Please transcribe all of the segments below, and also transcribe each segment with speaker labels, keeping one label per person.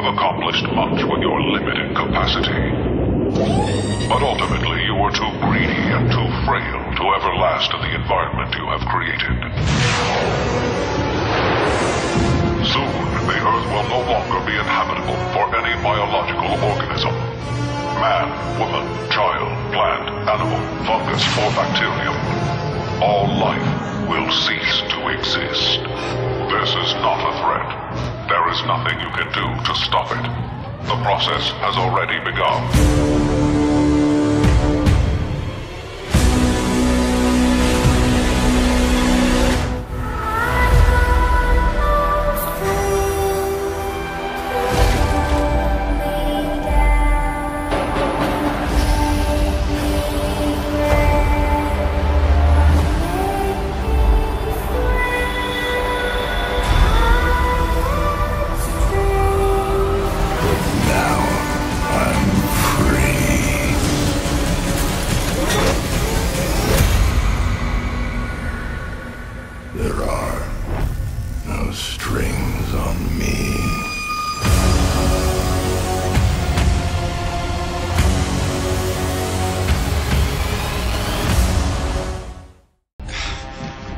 Speaker 1: have accomplished much with your limited capacity. But ultimately, you were too greedy and too frail to ever last in the environment you have created. Soon, the Earth will no longer be inhabitable for any biological organism. Man, woman, child, plant, animal, fungus, or bacterium. All life will cease to exist. This is not a threat. There is nothing you can do to stop it. The process has already begun.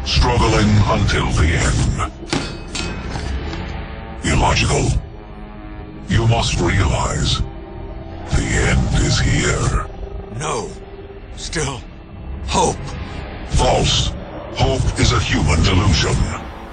Speaker 1: Struggling until the end. Illogical. You must realize, the end is here.
Speaker 2: No. Still, hope.
Speaker 1: False. Hope is a human delusion.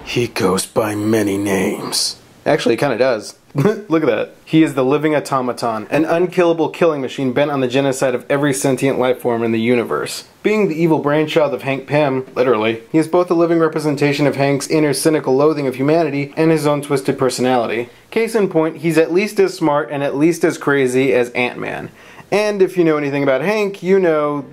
Speaker 3: He goes by many names. Actually, he kind of does. Look at that. He is the living automaton, an unkillable killing machine bent on the genocide of every sentient life form in the universe. Being the evil brainchild of Hank Pym, literally, he is both a living representation of Hank's inner cynical loathing of humanity and his own twisted personality. Case in point, he's at least as smart and at least as crazy as Ant-Man. And if you know anything about Hank, you know...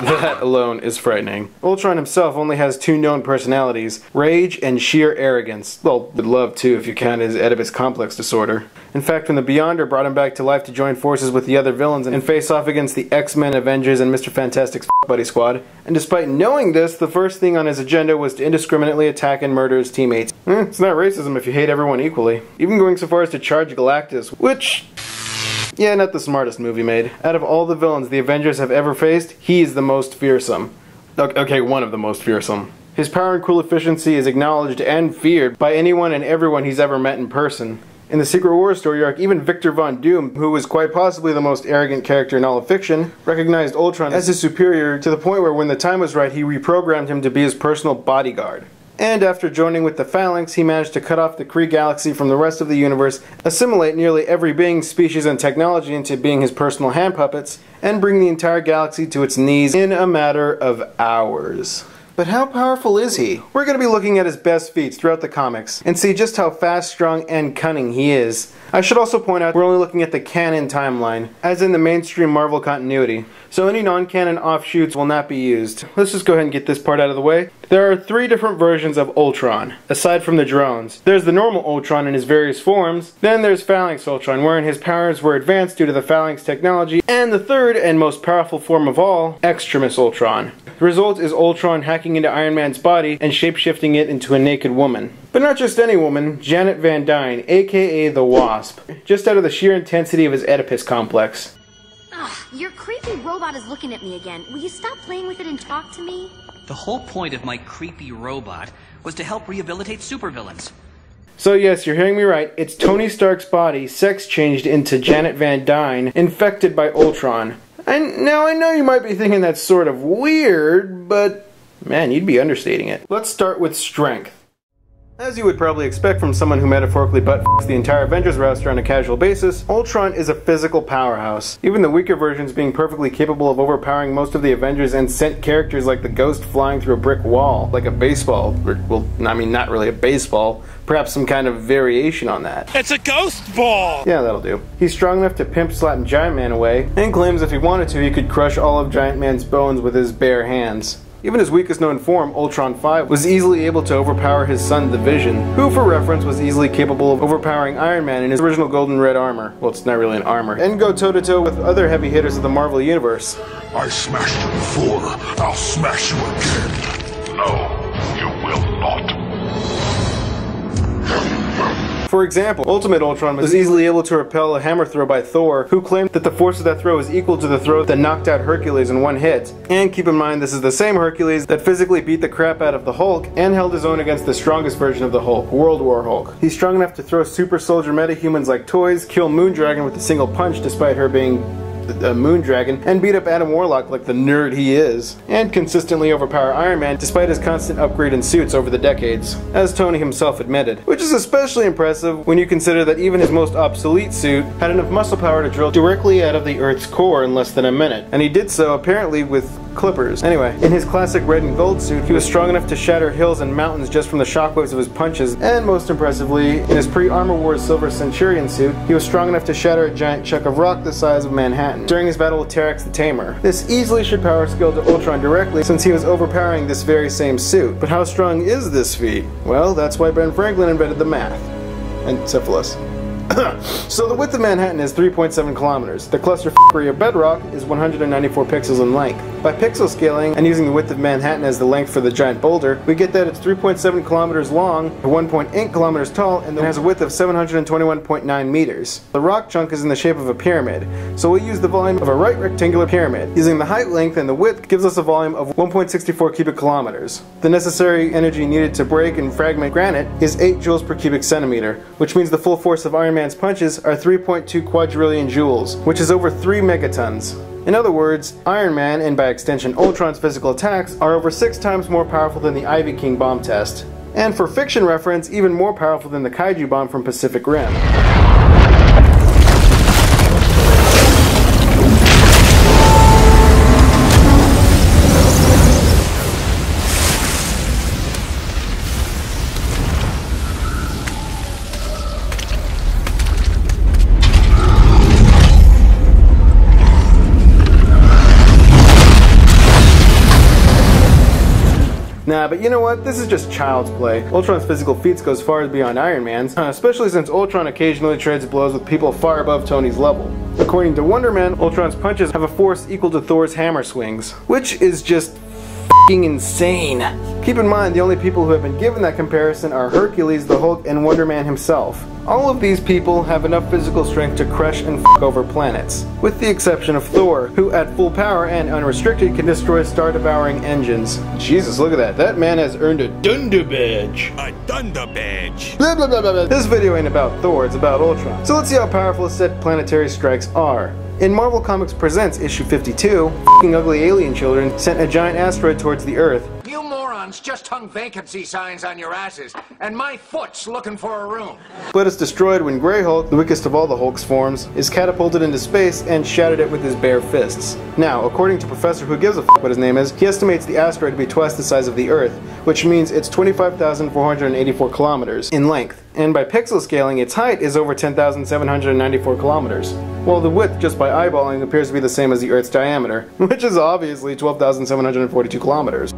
Speaker 3: That alone is frightening. Ultron himself only has two known personalities, rage and sheer arrogance. Well, would love too if you count his Oedipus complex disorder. In fact, when the Beyonder brought him back to life to join forces with the other villains and face off against the X-Men, Avengers, and Mr. Fantastic's buddy squad, and despite knowing this, the first thing on his agenda was to indiscriminately attack and murder his teammates. It's not racism if you hate everyone equally. Even going so far as to charge Galactus, which... yeah, not the smartest movie made. Out of all the villains the Avengers have ever faced, he is the most fearsome. Okay, one of the most fearsome. His power and cool efficiency is acknowledged and feared by anyone and everyone he's ever met in person. In the Secret Wars story arc, even Victor Von Doom, who was quite possibly the most arrogant character in all of fiction, recognized Ultron as his superior to the point where when the time was right, he reprogrammed him to be his personal bodyguard. And after joining with the Phalanx, he managed to cut off the Kree galaxy from the rest of the universe, assimilate nearly every being, species, and technology into being his personal hand puppets, and bring the entire galaxy to its knees in a matter of hours. But how powerful is he? We're going to be looking at his best feats throughout the comics, and see just how fast, strong, and cunning he is. I should also point out we're only looking at the canon timeline, as in the mainstream Marvel continuity, so any non-canon offshoots will not be used. Let's just go ahead and get this part out of the way. There are 3 different versions of Ultron, aside from the drones. There's the normal Ultron in his various forms, then there's Phalanx Ultron, wherein his powers were advanced due to the Phalanx technology, and the third and most powerful form of all, Extremis Ultron. The result is Ultron hacking into Iron Man's body and shapeshifting it into a naked woman. But not just any woman, Janet Van Dyne, aka the Wasp, just out of the sheer intensity of his Oedipus complex.
Speaker 4: Ugh, your creepy robot is looking at me again. Will you stop playing with it and talk to me?
Speaker 5: The whole point of my creepy robot was to help rehabilitate supervillains.
Speaker 3: So yes, you're hearing me right, it's Tony Stark's body sex-changed into Janet Van Dyne, infected by Ultron. Now I know you might be thinking that's sort of weird, but man, you'd be understating it. Let's start with strength. As you would probably expect from someone who metaphorically butt-f***s the entire Avengers roster on a casual basis, Ultron is a physical powerhouse, even the weaker versions being perfectly capable of overpowering most of the Avengers and sent characters like the Ghost flying through a brick wall, like a baseball, well, I mean not really a baseball, perhaps some kind of variation on that.
Speaker 2: It's a ghost ball!
Speaker 3: Yeah, that'll do. He's strong enough to pimp slap Giant Man away, and claims if he wanted to he could crush all of Giant Man's bones with his bare hands. Even his weakest known form, Ultron 5, was easily able to overpower his son, the Vision, who, for reference, was easily capable of overpowering Iron Man in his original golden red armor. Well, it's not really an armor. And go toe-to-toe with other heavy hitters of the Marvel Universe.
Speaker 1: I smashed you before. I'll smash you again. No, you will not.
Speaker 3: For example, Ultimate Ultron was easily able to repel a hammer throw by Thor, who claimed that the force of that throw was equal to the throw that knocked out Hercules in one hit. And keep in mind, this is the same Hercules that physically beat the crap out of the Hulk and held his own against the strongest version of the Hulk, World War Hulk. He's strong enough to throw super soldier metahumans like toys, kill Moondragon with a single punch despite her being a Moondragon, and beat up Adam Warlock like the nerd he is, and consistently overpower Iron Man despite his constant upgrade in suits over the decades, as Tony himself admitted. Which is especially impressive when you consider that even his most obsolete suit had enough muscle power to drill directly out of the Earth's core in less than a minute, and he did so apparently with clippers. Anyway, in his classic red and gold suit, he was strong enough to shatter hills and mountains just from the shockwaves of his punches, and most impressively, in his pre-Armor Wars Silver Centurion suit, he was strong enough to shatter a giant chunk of rock the size of Manhattan during his battle with Terex the Tamer. This easily should power skill to Ultron directly, since he was overpowering this very same suit. But how strong is this feat? Well, that's why Ben Franklin invented the math. And syphilis. So the width of Manhattan is 3.7 kilometers. The clusterfuckery of bedrock is 194 pixels in length. By pixel scaling and using the width of Manhattan as the length for the giant boulder, we get that it's 3.7 kilometers long, 1.8 kilometers tall, and then has a width of 721.9 meters. The rock chunk is in the shape of a pyramid, so we'll use the volume of a right rectangular pyramid. Using the height, length, and the width gives us a volume of 1.64 cubic kilometers. The necessary energy needed to break and fragment granite is 8 joules per cubic centimeter, which means the full force of Iron Man's punches are 3.2 quadrillion joules, which is over 3 megatons. In other words, Iron Man, and by extension Ultron's physical attacks, are over 6 times more powerful than the Ivy King bomb test. And for fiction reference, even more powerful than the Kaiju bomb from Pacific Rim. Nah, but you know what? This is just child's play. Ultron's physical feats go as far beyond Iron Man's, especially since Ultron occasionally trades blows with people far above Tony's level. According to Wonder Man, Ultron's punches have a force equal to Thor's hammer swings, which is just f***ing insane. Keep in mind, the only people who have been given that comparison are Hercules, the Hulk, and Wonder Man himself. All of these people have enough physical strength to crush and f*** over planets, with the exception of Thor, who at full power and unrestricted can destroy star-devouring engines. Jesus, look at that. That man has earned a Dunder Badge.
Speaker 2: A Dunder Badge.
Speaker 3: Blah, blah, blah, blah, blah. This video ain't about Thor, it's about Ultron. So let's see how powerful said planetary strikes are. In Marvel Comics Presents issue 52, f***ing ugly alien children sent a giant asteroid towards the Earth.
Speaker 6: You morons just hung vacancy signs on your asses, and my foot's looking for a room.
Speaker 3: But it's destroyed when Grey Hulk, the weakest of all the Hulk's forms, is catapulted into space and shattered it with his bare fists. Now, according to Professor Who Gives a F*** what his name is, he estimates the asteroid to be twice the size of the Earth, which means it's 25,484 kilometers in length. And by pixel scaling, its height is over 10,794 kilometers, while the width just by eyeballing appears to be the same as the Earth's diameter, which is obviously 12,742 kilometers.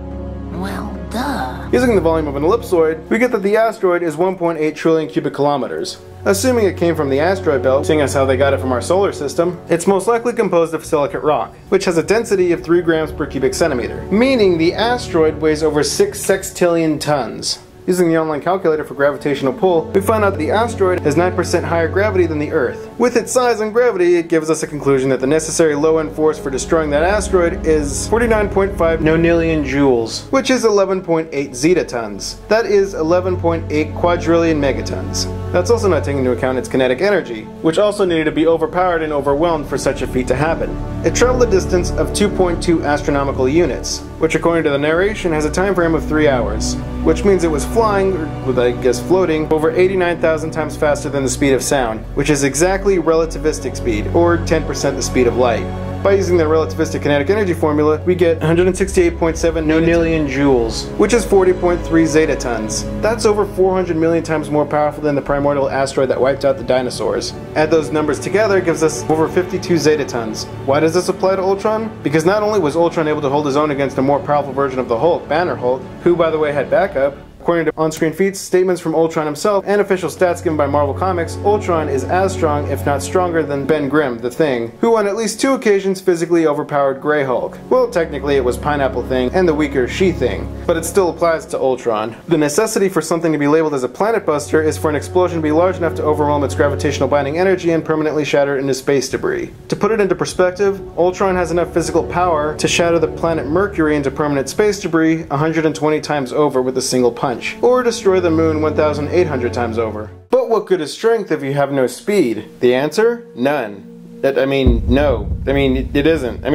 Speaker 7: Well, duh.
Speaker 3: Using the volume of an ellipsoid, we get that the asteroid is 1.8 trillion cubic kilometers. Assuming it came from the asteroid belt, seeing as how they got it from our solar system, it's most likely composed of silicate rock, which has a density of 3 grams per cubic centimeter, meaning the asteroid weighs over 6 sextillion tons. Using the online calculator for gravitational pull, we find out the asteroid has 9% higher gravity than the Earth. With its size and gravity, it gives us a conclusion that the necessary low-end force for destroying that asteroid is 49.5 nonillion joules, which is 11.8 zetatons. That is 11.8 quadrillion megatons. That's also not taking into account its kinetic energy, which also needed to be overpowered and overwhelmed for such a feat to happen. It traveled a distance of 2.2 astronomical units, which according to the narration has a time frame of 3 hours, which means it was flying, or with I guess floating, over 89,000 times faster than the speed of sound, which is exactly relativistic speed, or 10% the speed of light. By using the relativistic kinetic energy formula, we get 168.7 nonillion joules, which is 40.3 zetatons. That's over 400 million times more powerful than the primordial asteroid that wiped out the dinosaurs. Add those numbers together gives us over 52 zetatons. Why does this apply to Ultron? Because not only was Ultron able to hold his own against a more powerful version of the Hulk, Banner Hulk, who by the way had backup, According to on-screen feats, statements from Ultron himself, and official stats given by Marvel Comics, Ultron is as strong, if not stronger, than Ben Grimm, the Thing, who on at least 2 occasions physically overpowered Grey Hulk. Well, technically it was Pineapple Thing and the weaker She-Thing, but it still applies to Ultron. The necessity for something to be labeled as a planet buster is for an explosion to be large enough to overwhelm its gravitational binding energy and permanently shatter it into space debris. To put it into perspective, Ultron has enough physical power to shatter the planet Mercury into permanent space debris 120 times over with a single punch, or destroy the moon 1,800 times over. But what good is strength if you have no speed? The answer? None. No. It isn't.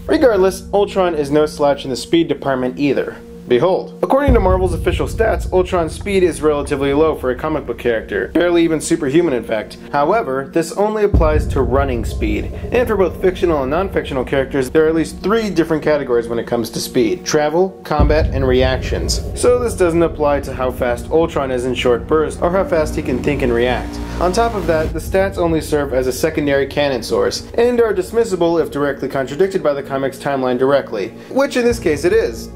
Speaker 3: Regardless, Ultron is no slouch in the speed department either. Behold. According to Marvel's official stats, Ultron's speed is relatively low for a comic book character, barely even superhuman in fact. However, this only applies to running speed, and for both fictional and non-fictional characters, there are at least 3 different categories when it comes to speed: travel, combat, and reactions. So this doesn't apply to how fast Ultron is in short bursts, or how fast he can think and react. On top of that, the stats only serve as a secondary canon source, and are dismissible if directly contradicted by the comic's timeline directly, which in this case it is.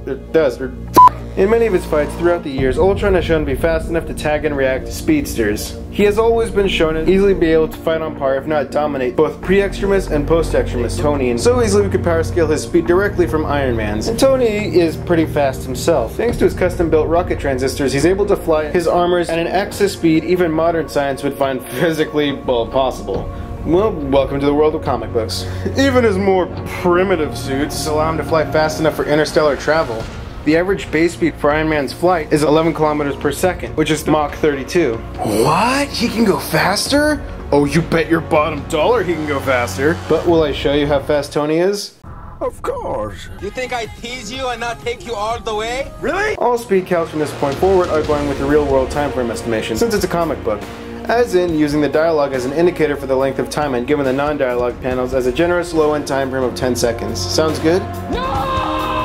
Speaker 3: In many of his fights throughout the years, Ultron has shown to be fast enough to tag and react to speedsters. He has always been shown to easily be able to fight on par, if not dominate, both pre-extremis and post-extremis Tony, and so easily we could power scale his speed directly from Iron Man's. And Tony is pretty fast himself. Thanks to his custom-built rocket transistors, he's able to fly his armors at an axis speed even modern science would find physically, impossible. Well, welcome to the world of comic books. Even his more primitive suits allow him to fly fast enough for interstellar travel. The average base speed for Iron Man's flight is 11 kilometers per second, which is Mach 32. What? He can go faster? Oh, you bet your bottom dollar he can go faster. But will I show you how fast Tony is?
Speaker 2: Of course.
Speaker 8: You think I tease you and not take you all the way?
Speaker 2: Really?
Speaker 3: All speed counts from this point forward are going with the real world time frame estimation, since it's a comic book. As in, using the dialogue as an indicator for the length of time and given the non-dialogue panels as a generous low-end time frame of 10 seconds. Sounds good? No!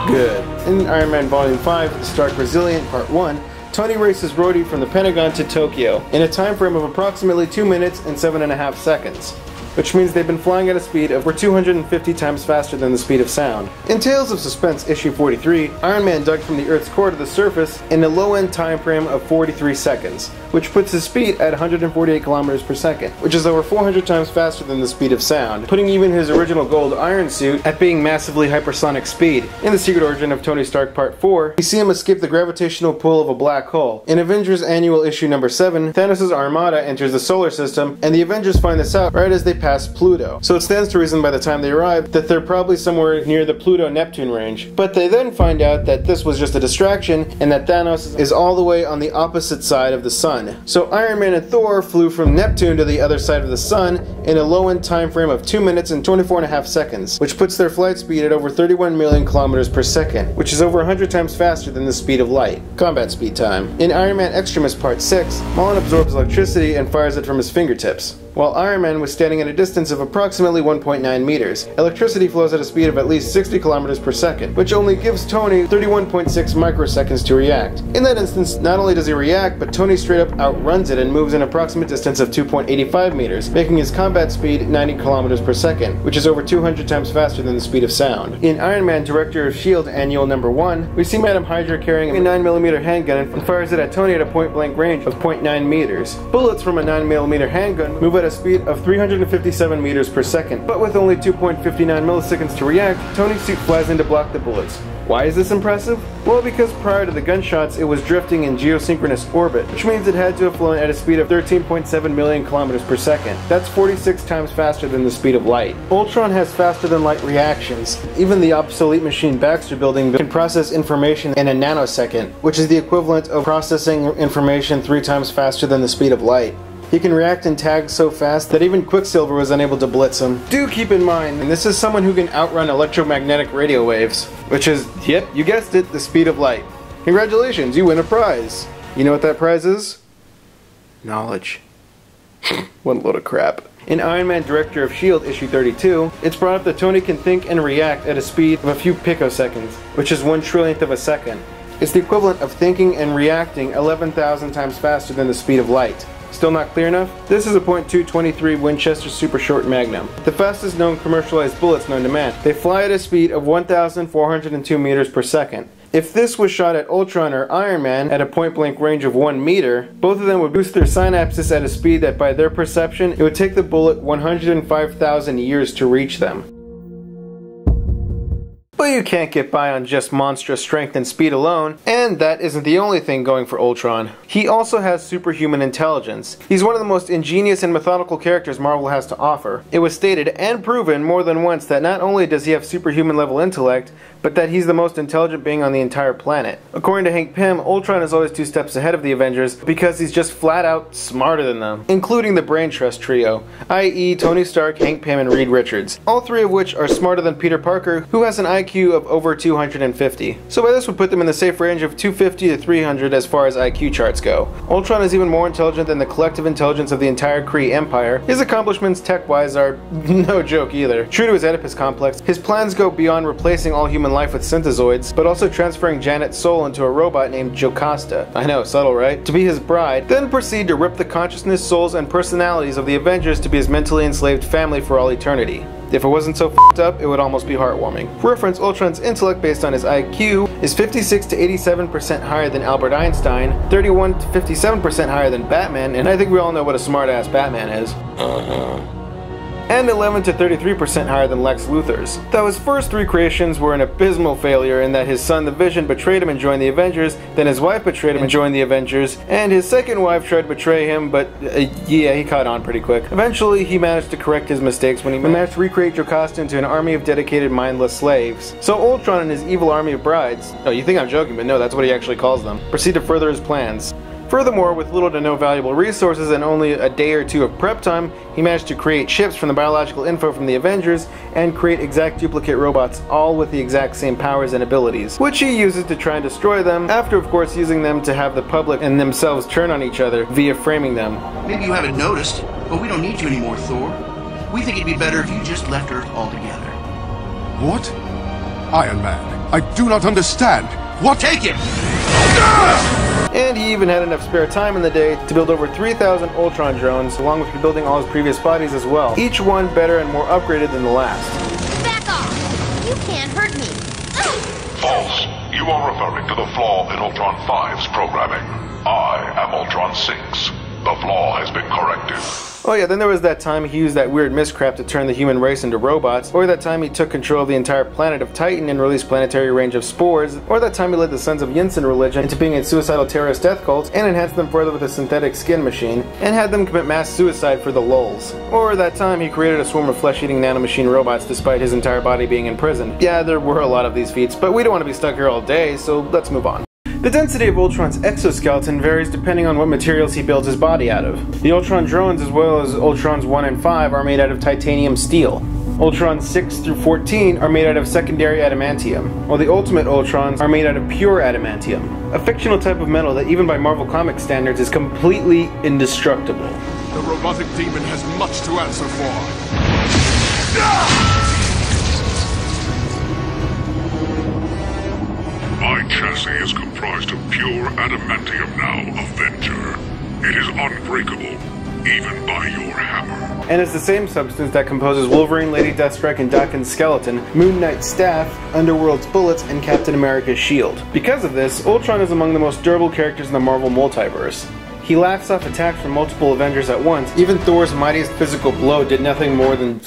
Speaker 3: Good. In Iron Man Volume 5, Stark Resilient Part 1, Tony races Rhodey from the Pentagon to Tokyo in a time frame of approximately 2 minutes and 7.5 seconds. Which means they've been flying at a speed of 250 times faster than the speed of sound. In Tales of Suspense issue 43, Iron Man dug from the Earth's core to the surface in a low-end time frame of 43 seconds, which puts his speed at 148 kilometers per second, which is over 400 times faster than the speed of sound, putting even his original gold iron suit at being massively hypersonic speed. In The Secret Origin of Tony Stark Part 4, we see him escape the gravitational pull of a black hole. In Avengers Annual Issue number 7, Thanos' armada enters the solar system, and the Avengers find this out right as they pass Pluto. So it stands to reason by the time they arrive that they're probably somewhere near the Pluto-Neptune range. But they then find out that this was just a distraction and that Thanos is all the way on the opposite side of the sun. So Iron Man and Thor flew from Neptune to the other side of the sun in a low-end time frame of 2 minutes and 24.5 seconds, which puts their flight speed at over 31 million kilometers per second, which is over 100 times faster than the speed of light. Combat speed time. In Iron Man Extremis Part 6, Mullen absorbs electricity and fires it from his fingertips. While Iron Man was standing at a distance of approximately 1.9 meters, electricity flows at a speed of at least 60 kilometers per second, which only gives Tony 31.6 microseconds to react. In that instance, not only does he react, but Tony straight up outruns it and moves an approximate distance of 2.85 meters, making his combat speed 90 kilometers per second, which is over 200 times faster than the speed of sound. In Iron Man Director of S.H.I.E.L.D. Annual number 1, we see Madam Hydra carrying a 9mm handgun and fires it at Tony at a point-blank range of 0.9 meters. Bullets from a 9mm handgun move at a speed of 357 meters per second, but with only 2.59 milliseconds to react, Tony's suit flies in to block the bullets. Why is this impressive? Well, because prior to the gunshots, it was drifting in geosynchronous orbit, which means it had to have flown at a speed of 13.7 million kilometers per second. That's 46 times faster than the speed of light. Ultron has faster than light reactions. Even the obsolete machine Baxter building can process information in a nanosecond, which is the equivalent of processing information 3 times faster than the speed of light. He can react and tag so fast that even Quicksilver was unable to blitz him. Do keep in mind, and this is someone who can outrun electromagnetic radio waves, which is, yep, you guessed it, the speed of light. Congratulations, you win a prize. You know what that prize is? Knowledge. What a load of crap. In Iron Man Director of S.H.I.E.L.D. issue 32, it's brought up that Tony can think and react at a speed of a few picoseconds, which is 1/trillionth of a second. It's the equivalent of thinking and reacting 11,000 times faster than the speed of light. Still not clear enough? This is a .223 Winchester Super Short Magnum, the fastest known commercialized bullets known to man. They fly at a speed of 1,402 meters per second, If this was shot at Ultron or Iron Man at a point-blank range of 1 meter, both of them would boost their synapses at a speed that by their perception, it would take the bullet 105,000 years to reach them. But you can't get by on just monstrous strength and speed alone, and that isn't the only thing going for Ultron. He also has superhuman intelligence. He's one of the most ingenious and methodical characters Marvel has to offer. It was stated and proven more than once that not only does he have superhuman level intellect, but that he's the most intelligent being on the entire planet. According to Hank Pym, Ultron is always 2 steps ahead of the Avengers because he's just flat out smarter than them, including the Brain Trust trio, i.e. Tony Stark, Hank Pym, and Reed Richards, all 3 of which are smarter than Peter Parker, who has an IQ of over 250. So by this would put them in the safe range of 250 to 300 as far as IQ charts go. Ultron is even more intelligent than the collective intelligence of the entire Kree Empire. His accomplishments tech-wise are no joke either. True to his Oedipus complex, his plans go beyond replacing all human life with synthezoids, but also transferring Janet's soul into a robot named Jocasta. I know, subtle, right? To be his bride, then proceed to rip the consciousness, souls, and personalities of the Avengers to be his mentally enslaved family for all eternity. If it wasn't so f***ed up, it would almost be heartwarming. For reference, Ultron's intellect based on his IQ is 56 to 87% higher than Albert Einstein, 31 to 57% higher than Batman, and I think we all know what a smart-ass Batman is. And 11 to 33% higher than Lex Luthor's. Though his first 3 creations were an abysmal failure in that his son the Vision betrayed him and joined the Avengers, then his wife betrayed him and joined the Avengers, and his second wife tried to betray him, but yeah, he caught on pretty quick. Eventually, he managed to correct his mistakes when he managed to recreate Jocasta into an army of dedicated mindless slaves. So Ultron and his evil army of brides, oh, you think I'm joking, but no, that's what he actually calls them, proceed to further his plans. Furthermore, with little to no valuable resources and only a day or 2 of prep time, he managed to create chips from the biological info from the Avengers and create exact duplicate robots, all with the exact same powers and abilities, which he uses to try and destroy them, after of course using them to have the public and themselves turn on each other via framing them.
Speaker 9: Maybe you haven't noticed, but we don't need you anymore, Thor. We think it'd be better if you just left Earth altogether.
Speaker 10: What? Iron Man, I do not understand. What?
Speaker 9: Take him!
Speaker 3: And he even had enough spare time in the day to build over 3,000 Ultron drones, along with rebuilding all his previous bodies as well, each one better and more upgraded than the last.
Speaker 4: Back off! You can't hurt me!
Speaker 1: False. You are referring to the flaw in Ultron 5's programming. I am Ultron 6. The flaw has been corrected.
Speaker 3: Oh yeah, then there was that time he used that weird miscrap to turn the human race into robots, or that time he took control of the entire planet of Titan and released planetary range of spores, or that time he led the Sons of Yinsen religion into being a suicidal terrorist death cult and enhanced them further with a synthetic skin machine, and had them commit mass suicide for the lulz. Or that time he created a swarm of flesh-eating nanomachine robots despite his entire body being imprisoned. Yeah, there were a lot of these feats, but we don't want to be stuck here all day, so let's move on. The density of Ultron's exoskeleton varies depending on what materials he builds his body out of. The Ultron drones, as well as Ultrons 1 and 5, are made out of titanium steel. Ultrons 6 through 14 are made out of secondary adamantium, while the Ultimate Ultrons are made out of pure adamantium, a fictional type of metal that even by Marvel Comics standards is completely indestructible.
Speaker 10: The robotic demon has much to answer for.
Speaker 1: My chassis is comprised of pure adamantium now, Avenger. It is unbreakable, even by your hammer.
Speaker 3: And it's the same substance that composes Wolverine, Lady Deathstrike, and Daken's skeleton, Moon Knight's staff, Underworld's bullets, and Captain America's shield. Because of this, Ultron is among the most durable characters in the Marvel multiverse. He laughs off attacks from multiple Avengers at once. Even Thor's mightiest physical blow did nothing more than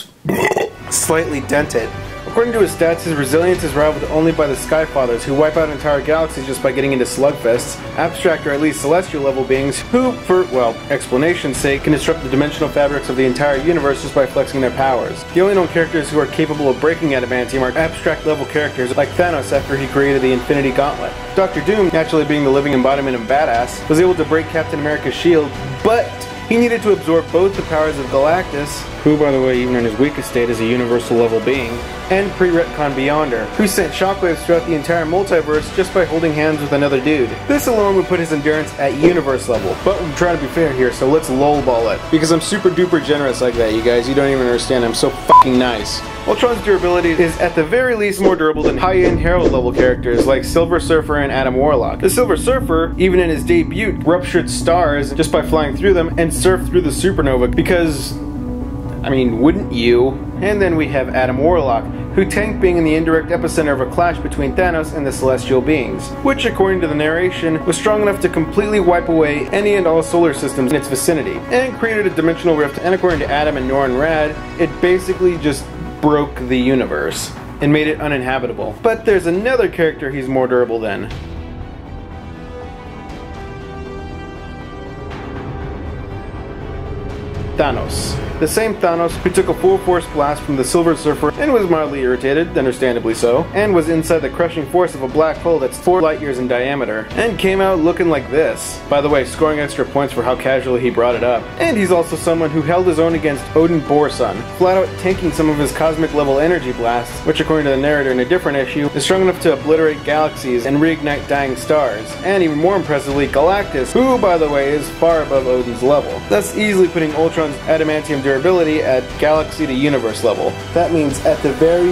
Speaker 3: slightly dent it. According to his stats, his resilience is rivaled only by the Skyfathers, who wipe out entire galaxies just by getting into slugfests, abstract or at least celestial level beings who, for, well, explanation's sake, can disrupt the dimensional fabrics of the entire universe just by flexing their powers. The only known characters who are capable of breaking adamantium are abstract level characters like Thanos after he created the Infinity Gauntlet. Dr. Doom, naturally being the living embodiment of badass, was able to break Captain America's shield, but he needed to absorb both the powers of Galactus, who by the way even in his weakest state is a universal level being, and pre-retcon Beyonder, who sent shockwaves throughout the entire multiverse just by holding hands with another dude. This alone would put his endurance at universe level, but I'm trying to be fair here, so let's lolball it. Because I'm super duper generous like that, you guys, you don't even understand, I'm so fucking nice. Ultron's durability is at the very least more durable than high-end Herald level characters like Silver Surfer and Adam Warlock. The Silver Surfer, even in his debut, ruptured stars just by flying through them and surfed through the supernova because, I mean, wouldn't you? And then we have Adam Warlock, who tanked being in the indirect epicenter of a clash between Thanos and the Celestial beings, which, according to the narration, was strong enough to completely wipe away any and all solar systems in its vicinity, and created a dimensional rift, and according to Adam and Norrin Rad, it basically just broke the universe and made it uninhabitable. But there's another character he's more durable than. Thanos. The same Thanos who took a full force blast from the Silver Surfer and was mildly irritated, understandably so, and was inside the crushing force of a black hole that's 4 light years in diameter, and came out looking like this. By the way, scoring extra points for how casually he brought it up. And he's also someone who held his own against Odin Borson, flat out tanking some of his cosmic level energy blasts, which according to the narrator in a different issue, is strong enough to obliterate galaxies and reignite dying stars. And even more impressively, Galactus, who by the way is far above Odin's level, thus easily putting Ultron's adamantium durability at galaxy to universe level. That means at the very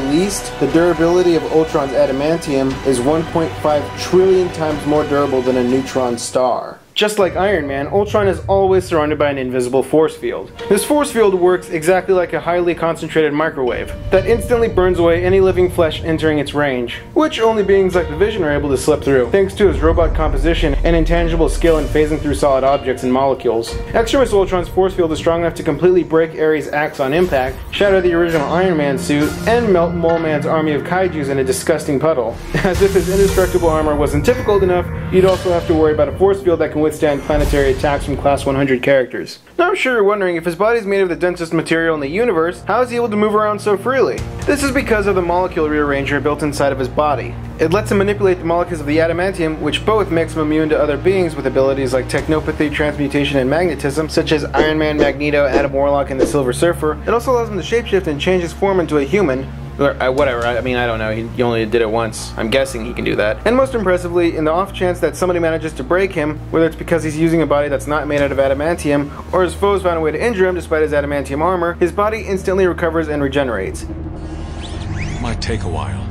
Speaker 3: least, the durability of Ultron's adamantium is 1.5 trillion times more durable than a neutron star. Just like Iron Man, Ultron is always surrounded by an invisible force field. This force field works exactly like a highly concentrated microwave that instantly burns away any living flesh entering its range, which only beings like the Vision are able to slip through, thanks to his robot composition and intangible skill in phasing through solid objects and molecules. Extremis Ultron's force field is strong enough to completely break Ares' axe on impact, shatter the original Iron Man suit, and melt Mole Man's army of kaijus in a disgusting puddle. As if his indestructible armor wasn't difficult enough, you'd also have to worry about a force field that can withstand planetary attacks from Class 100 characters. Now I'm sure you're wondering, if his body's made of the densest material in the universe, how is he able to move around so freely? This is because of the molecule rearranger built inside of his body. It lets him manipulate the molecules of the adamantium, which both makes him immune to other beings with abilities like technopathy, transmutation, and magnetism, such as Iron Man, Magneto, Adam Warlock, and the Silver Surfer. It also allows him to shapeshift and change his form into a human. Whatever, I mean, I don't know, he only did it once. I'm guessing he can do that. And most impressively, in the off chance that somebody manages to break him, whether it's because he's using a body that's not made out of adamantium, or his foes found a way to injure him despite his adamantium armor, his body instantly recovers and regenerates.
Speaker 11: It might take a while.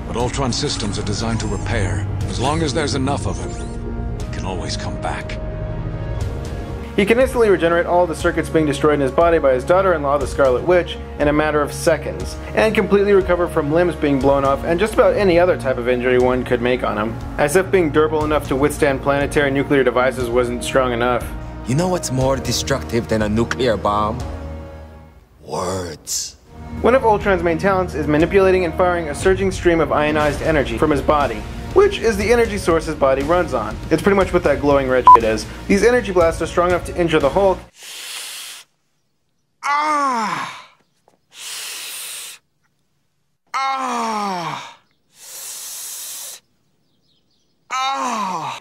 Speaker 11: But Ultron systems are designed to repair. As long as there's enough of him, he can always come back.
Speaker 3: He can instantly regenerate all the circuits being destroyed in his body by his daughter-in-law, the Scarlet Witch, in a matter of seconds, and completely recover from limbs being blown off and just about any other type of injury one could make on him. As if being durable enough to withstand planetary nuclear devices wasn't strong enough.
Speaker 12: You know what's more destructive than a nuclear bomb? Words.
Speaker 3: One of Ultron's main talents is manipulating and firing a surging stream of ionized energy from his body, which is the energy source his body runs on. It's pretty much what that glowing red shit is. These energy blasts are strong enough to injure the Hulk.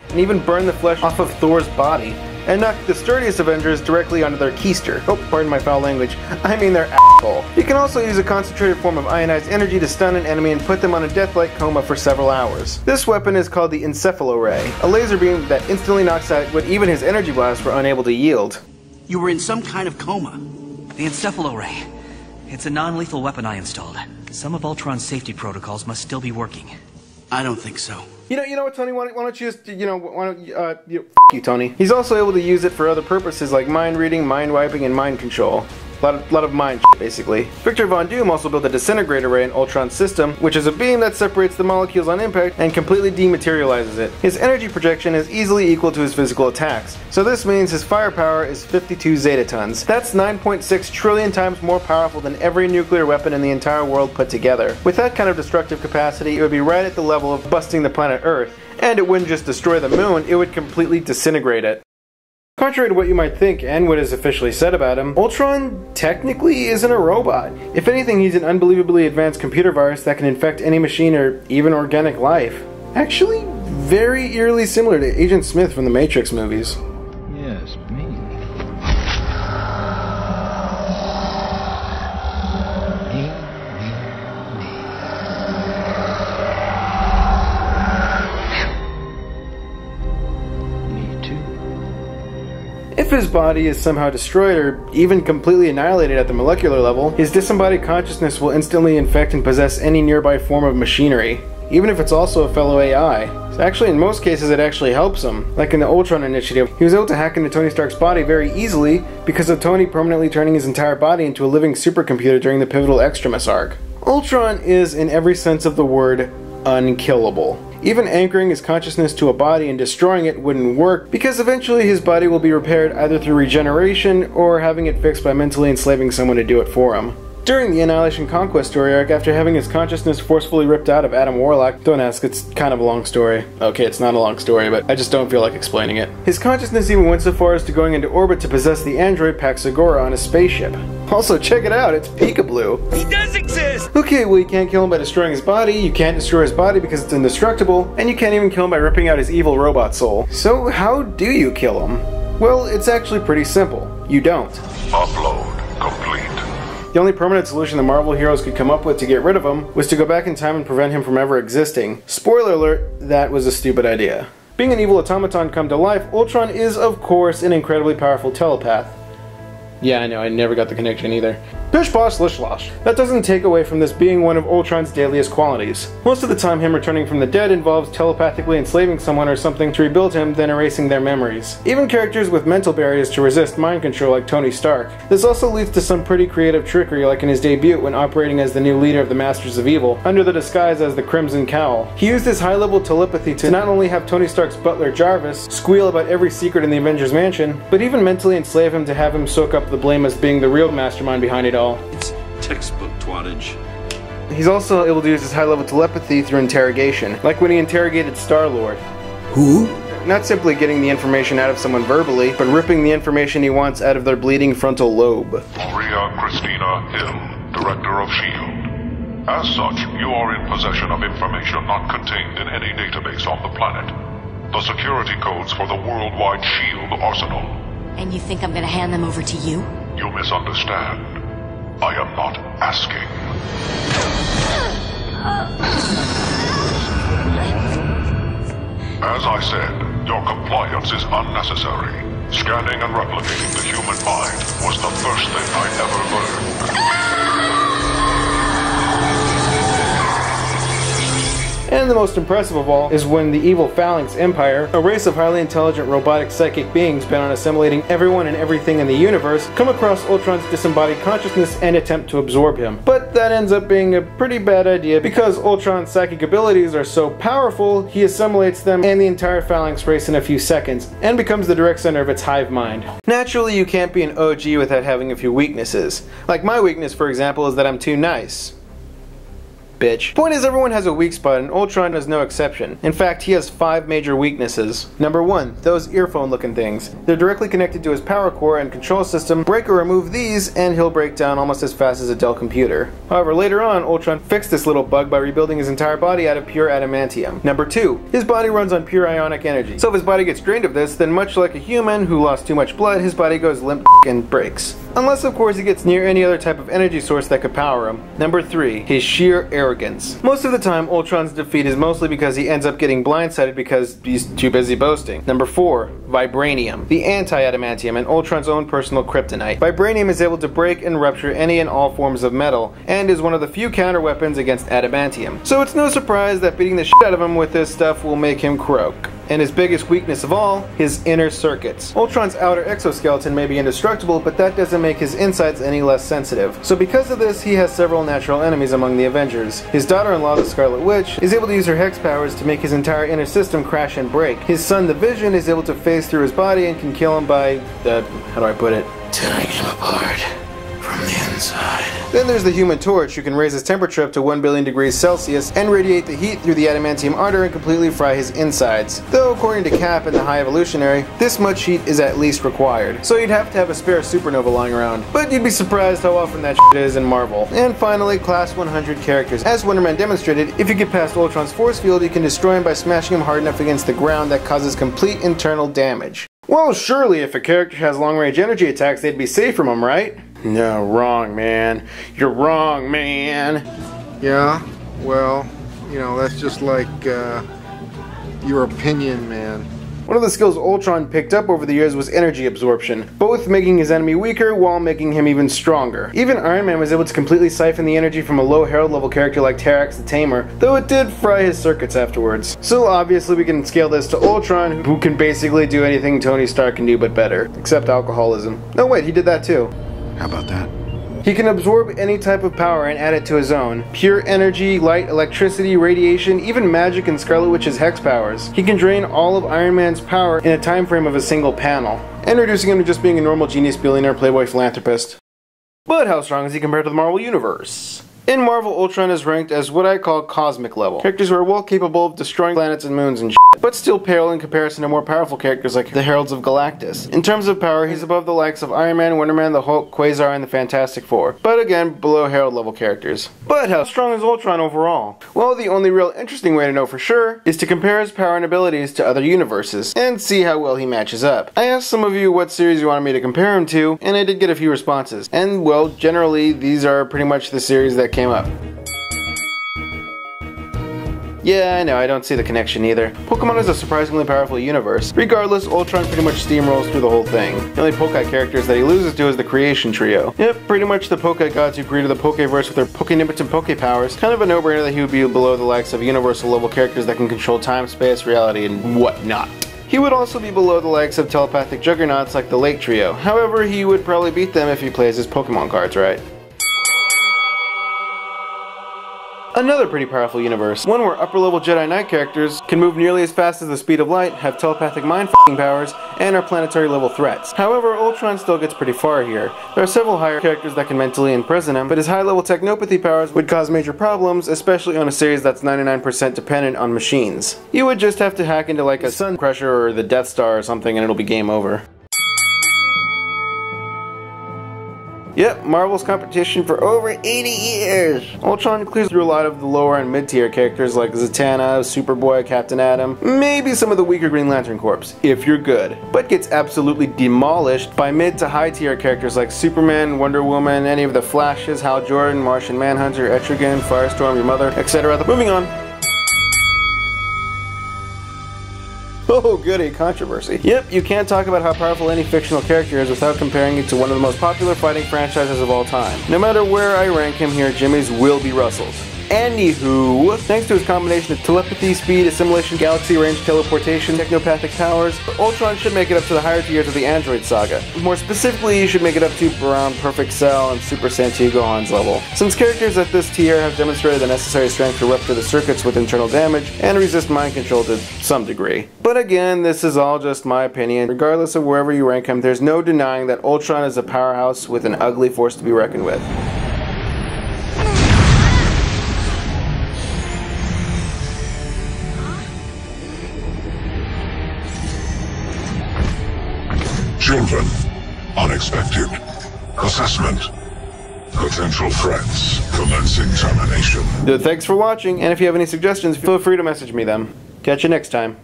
Speaker 3: And even burn the flesh off of Thor's body, and knock the sturdiest Avengers directly onto their keister. Oh, pardon my foul language. I mean their asshole. You can also use a concentrated form of ionized energy to stun an enemy and put them on a death-like coma for several hours. This weapon is called the Encephalo-Ray, a laser beam that instantly knocks out what even his energy blasts were unable to yield.
Speaker 5: You were in some kind of coma. The Encephalo-Ray. It's a non-lethal weapon I installed. Some of Ultron's safety protocols must still be working.
Speaker 9: I don't think so.
Speaker 3: You know what, Tony? Why don't you just, f you, Tony. He's also able to use it for other purposes like mind reading, mind wiping, and mind control. A lot of mind shit, basically. Victor Von Doom also built a disintegrator ray in Ultron's system, which is a beam that separates the molecules on impact and completely dematerializes it. His energy projection is easily equal to his physical attacks, so this means his firepower is 52 zetatons. That's 9.6 trillion times more powerful than every nuclear weapon in the entire world put together. With that kind of destructive capacity, it would be right at the level of busting the planet Earth, and it wouldn't just destroy the moon, it would completely disintegrate it. Contrary to what you might think and what is officially said about him, Ultron technically isn't a robot. If anything, he's an unbelievably advanced computer virus that can infect any machine or even organic life. Actually, very eerily similar to Agent Smith from the Matrix movies.
Speaker 13: Yes, me.
Speaker 3: If his body is somehow destroyed or even completely annihilated at the molecular level, his disembodied consciousness will instantly infect and possess any nearby form of machinery. even if it's also a fellow AI. So actually, in most cases, it actually helps him. Like in the Ultron initiative, he was able to hack into Tony Stark's body very easily because of Tony permanently turning his entire body into a living supercomputer during the pivotal Extremis arc. Ultron is, in every sense of the word, unkillable. Even anchoring his consciousness to a body and destroying it wouldn't work, because eventually his body will be repaired either through regeneration or having it fixed by mentally enslaving someone to do it for him. During the Annihilation Conquest story arc, after having his consciousness forcefully ripped out of Adam Warlock, don't ask, it's kind of a long story. Okay, it's not a long story, but I just don't feel like explaining it. His consciousness even went so far as to going into orbit to possess the android Paxagora on a spaceship. Also, check it out, it's Peekaboo.
Speaker 2: He does exist!
Speaker 3: Okay, well you can't kill him by destroying his body, you can't destroy his body because it's indestructible, and you can't even kill him by ripping out his evil robot soul. So how do you kill him? Well, it's actually pretty simple. You don't.
Speaker 1: Upload complete.
Speaker 3: The only permanent solution the Marvel heroes could come up with to get rid of him was to go back in time and prevent him from ever existing. Spoiler alert, that was a stupid idea. Being an evil automaton come to life, Ultron is, of course, an incredibly powerful telepath. Yeah, I know, I never got the connection either. Bish bosh lish losh. That doesn't take away from this being one of Ultron's dailiest qualities. Most of the time him returning from the dead involves telepathically enslaving someone or something to rebuild him, then erasing their memories. Even characters with mental barriers to resist mind control like Tony Stark. This also leads to some pretty creative trickery like in his debut when operating as the new leader of the Masters of Evil, under the disguise as the Crimson Cowl. He used his high-level telepathy to not only have Tony Stark's butler Jarvis squeal about every secret in the Avengers mansion, but even mentally enslave him to have him soak up the blame as being the real mastermind behind it all.
Speaker 13: It's textbook twattage.
Speaker 3: He's also able to use his high-level telepathy through interrogation, like when he interrogated Star-Lord.
Speaker 12: Who?
Speaker 3: Not simply getting the information out of someone verbally, but ripping the information he wants out of their bleeding frontal lobe.
Speaker 1: Maria Christina Hill, Director of S.H.I.E.L.D. As such, you are in possession of information not contained in any database on the planet. The security codes for the worldwide S.H.I.E.L.D. arsenal.
Speaker 4: And you think I'm gonna hand them over to you?
Speaker 1: You misunderstand. I am not asking. As I said, your compliance is unnecessary. Scanning and replicating the human mind was the first thing I ever learned.
Speaker 3: And the most impressive of all is when the evil Phalanx Empire, a race of highly intelligent robotic psychic beings bent on assimilating everyone and everything in the universe, come across Ultron's disembodied consciousness and attempt to absorb him. But that ends up being a pretty bad idea because Ultron's psychic abilities are so powerful, he assimilates them and the entire Phalanx race in a few seconds, and becomes the direct center of its hive mind. Naturally, you can't be an OG without having a few weaknesses. Like my weakness, for example, is that I'm too nice. Bitch. Point is, everyone has a weak spot, and Ultron is no exception. In fact, he has 5 major weaknesses. Number 1, those earphone looking things. They're directly connected to his power core and control system. Break or remove these, and he'll break down almost as fast as a Dell computer. However, later on, Ultron fixed this little bug by rebuilding his entire body out of pure adamantium. Number 2, his body runs on pure ionic energy. So if his body gets drained of this, then much like a human who lost too much blood, his body goes limp and breaks. Unless, of course, he gets near any other type of energy source that could power him. Number 3, his sheer arrogance. Most of the time, Ultron's defeat is mostly because he ends up getting blindsided because he's too busy boasting. Number 4, vibranium, the anti-adamantium and Ultron's own personal kryptonite. Vibranium is able to break and rupture any and all forms of metal, and is one of the few counter weapons against adamantium. So it's no surprise that beating the shit out of him with this stuff will make him croak. And his biggest weakness of all, his inner circuits. Ultron's outer exoskeleton may be indestructible, but that doesn't make his insides any less sensitive. So because of this, he has several natural enemies among the Avengers. His daughter-in-law, the Scarlet Witch, is able to use her hex powers to make his entire inner system crash and break. His son, the Vision, is able to phase through his body and can kill him by, how do I put it?
Speaker 12: Tearing him apart from the inside.
Speaker 3: Then there's the Human Torch, who can raise his temperature up to 1 billion degrees Celsius and radiate the heat through the adamantium ardor and completely fry his insides. Though, according to Cap and the High Evolutionary, this much heat is at least required. So you'd have to have a spare supernova lying around. But you'd be surprised how often that shit is in Marvel. And finally, Class 100 characters. As Wonder Man demonstrated, if you get past Ultron's force field, you can destroy him by smashing him hard enough against the ground that causes complete internal damage. Well, surely if a character has long-range energy attacks, they'd be safe from him, right? No, wrong, man. You're wrong, man.
Speaker 14: Yeah, well, you know, that's just like, your opinion, man.
Speaker 3: One of the skills Ultron picked up over the years was energy absorption, both making his enemy weaker while making him even stronger. Even Iron Man was able to completely siphon the energy from a low Herald level character like Tarax the Tamer, though it did fry his circuits afterwards. So obviously we can scale this to Ultron, who can basically do anything Tony Stark can do but better, except alcoholism. No wait, he did that too.
Speaker 10: How about that?
Speaker 3: He can absorb any type of power and add it to his own. Pure energy, light, electricity, radiation, even magic and Scarlet Witch's hex powers. He can drain all of Iron Man's power in a time frame of a single panel, and reducing him to just being a normal genius billionaire playboy philanthropist. But how strong is he compared to the Marvel Universe? In Marvel, Ultron is ranked as what I call cosmic level. Characters who are well capable of destroying planets and moons and shit, but still pale in comparison to more powerful characters like the Heralds of Galactus. In terms of power, he's above the likes of Iron Man, Wonder Man, the Hulk, Quasar, and the Fantastic Four, but again, below Herald level characters. But how strong is Ultron overall? Well, the only real interesting way to know for sure is to compare his power and abilities to other universes, and see how well he matches up. I asked some of you what series you wanted me to compare him to, and I did get a few responses. And well, generally, these are pretty much the series that came up. Yeah, I know, I don't see the connection either. Pokemon is a surprisingly powerful universe. Regardless, Ultron pretty much steamrolls through the whole thing. The only Poké characters that he loses to is the Creation Trio. Yep, pretty much the Poké gods who created the Pokéverse with their Pokénipotent Poké powers. Kind of a no-brainer that he would be below the likes of universal level characters that can control time, space, reality, and whatnot. He would also be below the likes of telepathic juggernauts like the Lake Trio. However, he would probably beat them if he plays his Pokemon cards right. Another pretty powerful universe, one where upper-level Jedi Knight characters can move nearly as fast as the speed of light, have telepathic mind-f***ing powers, and are planetary-level threats. However, Ultron still gets pretty far here. There are several higher characters that can mentally imprison him, but his high-level technopathy powers would cause major problems, especially on a series that's 99% dependent on machines. You would just have to hack into like a Sun Crusher or the Death Star or something and it'll be game over. Yep, Marvel's competition for over 80 years! Ultron clears through a lot of the lower and mid-tier characters like Zatanna, Superboy, Captain Atom, maybe some of the weaker Green Lantern Corps, if you're good, but gets absolutely demolished by mid to high tier characters like Superman, Wonder Woman, any of the Flashes, Hal Jordan, Martian Manhunter, Etrigan, Firestorm, your mother, etc. Moving on. Oh goody, controversy. Yep, you can't talk about how powerful any fictional character is without comparing it to one of the most popular fighting franchises of all time. No matter where I rank him here, Jimmy's will be Russell's. Anywho, thanks to his combination of telepathy, speed, assimilation, galaxy range, teleportation, technopathic powers, Ultron should make it up to the higher tiers of the Android saga. More specifically, he should make it up to around Perfect Cell and Super Saiyan Gohan's level. Since characters at this tier have demonstrated the necessary strength to rupture the circuits with internal damage and resist mind control to some degree. But again, this is all just my opinion. Regardless of wherever you rank him, there's no denying that Ultron is a powerhouse with an ugly force to be reckoned with.
Speaker 1: Children. Unexpected. Assessment. Potential threats. Commencing termination.
Speaker 3: Thanks for watching, and if you have any suggestions, feel free to message me them. Catch you next time.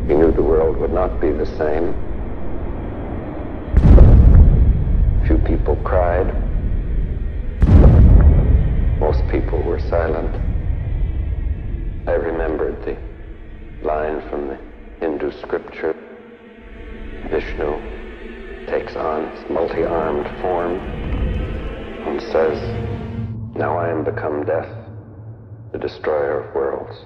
Speaker 14: He knew the world would not be the same. Few people cried. Most people were silent. I remembered the line from the Hindu scripture. Vishnu takes on his multi-armed form and says, "Now I am become death, the destroyer of worlds."